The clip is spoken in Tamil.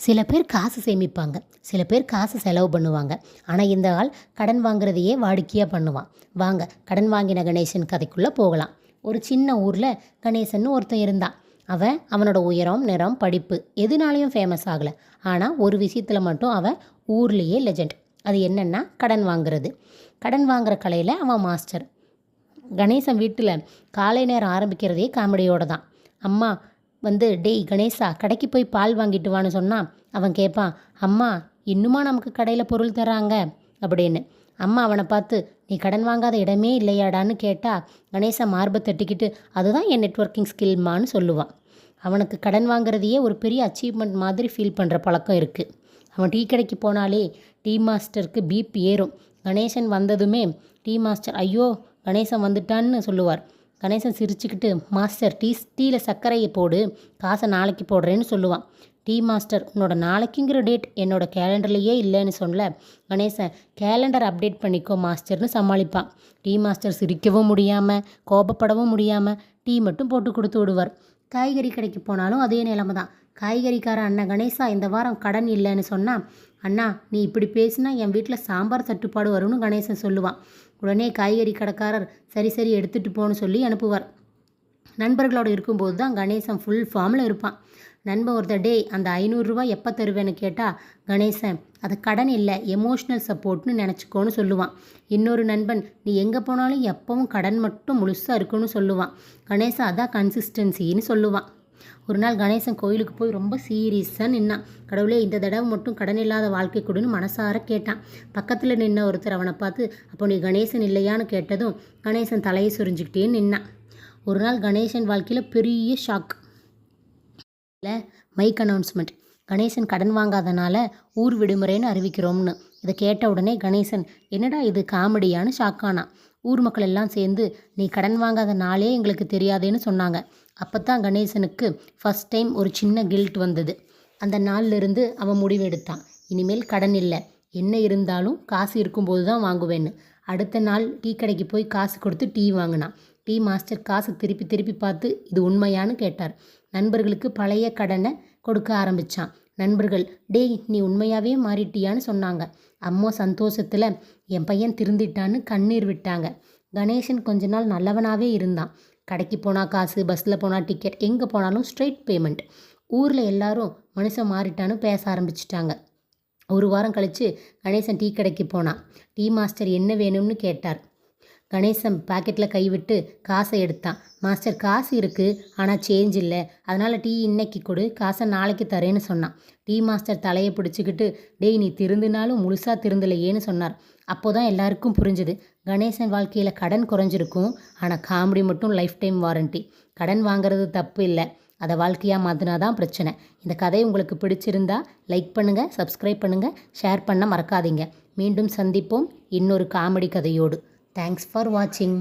சில பேர் காசு சேமிப்பாங்க, சில பேர் காசு செலவு பண்ணுவாங்க. ஆனால் இந்த ஆள் கடன் வாங்குறதையே வாடிக்கையாக பண்ணுவான். வாங்க கடன் வாங்கின கணேசன் கதைக்குள்ளே போகலாம். ஒரு சின்ன ஊரில் கணேசன் ஒருத்தன் இருந்தான். அவனோட உயரம், நிறம், படிப்பு எதுனாலையும் ஃபேமஸ் ஆகலை. ஆனால் ஒரு விஷயத்தில் மட்டும் அவன் ஊர்லேயே லெஜெண்ட். அது என்னென்னா கடன் வாங்குறது. கடன் வாங்குற கலையில் அவன் மாஸ்டர். கணேசன் வீட்டில் காலை நேரம் ஆரம்பிக்கிறதே காமெடியோடு தான். அம்மா டேய் கணேசா, கடைக்கு போய் பால் வாங்கிட்டு வான்னு சொன்னான். அவன் கேட்பான், அம்மா இன்னுமா நமக்கு கடையில் பொருள் தராங்க அப்படின்னு. அம்மா அவனை பார்த்து, நீ கடன் வாங்காத இடமே இல்லையாடான்னு கேட்டால் கணேசா மார்பை தட்டிக்கிட்டு, அதுதான் என் நெட்வொர்க்கிங் ஸ்கில்மான்னு சொல்லுவான். அவனுக்கு கடன் வாங்குறதையே ஒரு பெரிய அச்சீவ்மெண்ட் மாதிரி ஃபீல் பண்ணுற பழக்கம் இருக்குது. அவன் டீ கடைக்கு போனாலே டீ மாஸ்டருக்கு பீப் ஏறும். கணேசன் வந்ததுமே டீ மாஸ்டர், ஐயோ கணேசன் வந்துட்டான்னு சொல்லுவார். கணேசன் சிரிச்சுக்கிட்டு, மாஸ்டர் டீயில் சர்க்கரையை போடு, காசை நாளைக்கு போடுறேன்னு சொல்லுவான். டீ மாஸ்டர், உன்னோட நாளைக்குங்கிற டேட் என்னோடய கேலண்டர்லேயே இல்லைன்னு சொல்ல கணேசன், கேலண்டர் அப்டேட் பண்ணிக்கோ மாஸ்டர்னு சமாளிப்பான். டீ மாஸ்டர் சிரிக்கவும் முடியாமல் கோபப்படவும் முடியாமல் டீ மட்டும் போட்டு கொடுத்து விடுவார். காய்கறி கடைக்கு போனாலும் அதே நிலைமை தான். காய்கறிக்கார அண்ணன் கணேசா இந்த வாரம் கடன் இல்லைன்னு சொன்னால், அண்ணா நீ இப்படி பேசினா என் வீட்டில் சாம்பார் தட்டுப்பாடு வரும்னு கணேசன் சொல்லுவான். உடனே காய்கறி கடைக்காரர் சரி எடுத்துகிட்டு போன்னு சொல்லி அனுப்புவார். நண்பர்களோடு இருக்கும்போது தான் கணேசன் ஃபுல் ஃபார்மில் இருப்பான். நண்பன் ஒருத்தர், டே அந்த 500 ரூபா எப்போ தருவேன்னு கேட்டால் கணேசன், அது கடன் இல்லை எமோஷ்னல் சப்போர்ட்னு நினச்சிக்கோன்னு சொல்லுவான். இன்னொரு நண்பன், நீ எங்கே போனாலும் எப்பவும் கடன் மட்டும் முழுசாக இருக்குன்னு சொல்லுவான். கணேசன் அதான் கன்சிஸ்டன்சின்னு சொல்லுவான். ஒரு நாள் கணேசன் கோயிலுக்கு போய் ரொம்ப சீரியஸாக நின்னான். கடவுளே இந்த தடவை மட்டும் கடன் இல்லாத வாழ்க்கை கொடுன்னு மனசார கேட்டான். பக்கத்தில் நின்ன ஒருத்தர் அவனை பார்த்து, அப்போ நீ கணேசன் இல்லையான்னு கேட்டதும் கணேசன் தலையை சுரிஞ்சுக்கிட்டே நின்னான். ஒரு நாள் கணேசன் வாழ்க்கையில் பெரிய ஷாக். மைக் அனௌன்ஸ்மெண்ட், கணேசன் கடன் வாங்காதனால ஊர் விடுமுறைன்னு அறிவிக்கிறோம்னு. இதை கேட்ட உடனே கணேசன், என்னடா இது காமெடியான்னு ஷாக்கானான். ஊர் மக்கள் எல்லாம் சேர்ந்து, நீ கடன் வாங்காத நாளே எங்களுக்கு தெரியாதேன்னு சொன்னாங்க. அப்போ தான் கணேசனுக்கு ஃபஸ்ட் டைம் ஒரு சின்ன கில்ட் வந்தது. அந்த நாள்லேருந்து அவன் முடிவெடுத்தான், இனிமேல் கடன் இல்லை, என்ன இருந்தாலும் காசு இருக்கும்போது தான் வாங்குவேன்னு. அடுத்த நாள் டீ கடைக்கு போய் காசு கொடுத்து டீ வாங்கினான். டீ மாஸ்டர் காசு திருப்பி பார்த்து, இது உண்மையான்னு கேட்டார். நண்பர்களுக்கு பழைய கடனை கொடுக்க ஆரம்பித்தான். நண்பர்கள், டேய் நீ உண்மையாகவே மாறிட்டியான்னு சொன்னாங்க. அம்மா சந்தோஷத்தில் என் பையன் திருந்திட்டான்னு கண்ணீர் விட்டாங்க. கணேசன் கொஞ்ச நாள் நல்லவனாகவே இருந்தான். கடைக்கு போனால் காசு, பஸ்ஸில் போனால் டிக்கெட், எங்கே போனாலும் ஸ்ட்ரெயிட் பேமெண்ட். ஊரில் எல்லாரும் மனுஷன் மாறிட்டான்னு பேச ஆரம்பிச்சிட்டாங்க. ஒரு வாரம் கழித்து கணேசன் டீ கடைக்கு போனான். டீ மாஸ்டர் என்ன வேணும்னு கேட்டார். கணேசன் பாக்கெட்டில் கைவிட்டு காசை எடுத்தான். மாஸ்டர் காசு இருக்குது, ஆனால் சேஞ்ச் இல்லை, அதனால் டீ இன்னைக்கு கொடு, காசை நாளைக்கு தரேன்னு சொன்னான். டீ மாஸ்டர் தலையை பிடிச்சிக்கிட்டு, டேய் நீ திருந்தினாலும் முழுசாக திருந்தலையேன்னு சொன்னார். அப்போ தான் எல்லாருக்கும் புரிஞ்சுது, கணேசன் வாழ்க்கையில் கடன் குறைஞ்சிருக்கும், ஆனால் காமெடி மட்டும் லைஃப் டைம் வாரண்டி. கடன் வாங்குறது தப்பு இல்லை, அதை வாழ்க்கையாக மாற்றினா தான் பிரச்சனை. இந்த கதை உங்களுக்கு பிடிச்சிருந்தா லைக் பண்ணுங்கள், சப்ஸ்கிரைப் பண்ணுங்கள், ஷேர் பண்ண மறக்காதீங்க. மீண்டும் சந்திப்போம் இன்னொரு காமெடி கதையோடு. Thanks for watching.